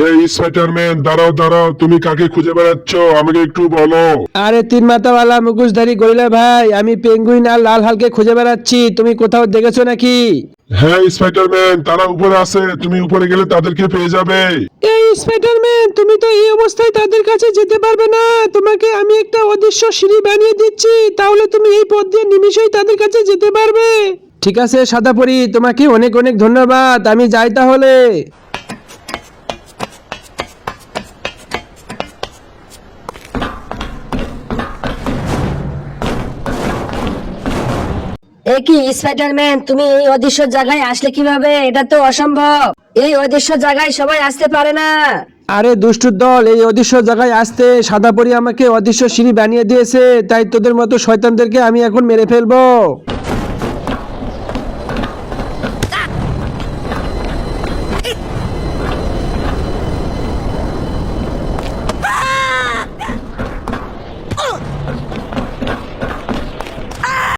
এই স্পাইডারম্যান, দাঁড়াও দাঁড়াও, তুমি কাকে খুঁজে বেড়াচ্ছ আমাকে একটু বলো। আরে তিন মাথাওয়ালা মুখোশধারী গরিলা ভাই, আমি পেঙ্গুইন আর লাল হালকে খুঁজে বেড়াচ্ছি। তুমি কোথাও দেখেছো নাকি? হ্যাঁ স্পাইডারম্যান, তারা উপরে আছে, তুমি উপরে গেলে তাদেরকে পেয়ে যাবে। এই স্পাইডারম্যান, তুমি তো এই অবস্থায় তাদের কাছে যেতে পারবে না। তোমাকে আমি একটা অদৃশ্য সিঁড়ি বানিয়ে দিচ্ছি, তাহলে তুমি এই পথ দিয়ে নিমিষেই তাদের কাছে যেতে পারবে। ঠিক আছে সাদাপরি, তোমাকে অনেক অনেক ধন্যবাদ। আমি যাই তাহলে। এ কি স্পাইডারম্যান, তুমি এই অদৃশ্য জায়গায় আসলে কিভাবে? এটা তো অসম্ভব। এই অদৃশ্য জায়গায় সবাই আসতে পারে না। আরে দুষ্টুর দল, এই অদৃশ্য জায়গায় আসতে সাদাপরি আমাকে অদৃশ্য সিঁড়ি বানিয়ে দিয়েছে, তাই তোদের মতো শয়তানদেরকে আমি এখন মেরে ফেলবো।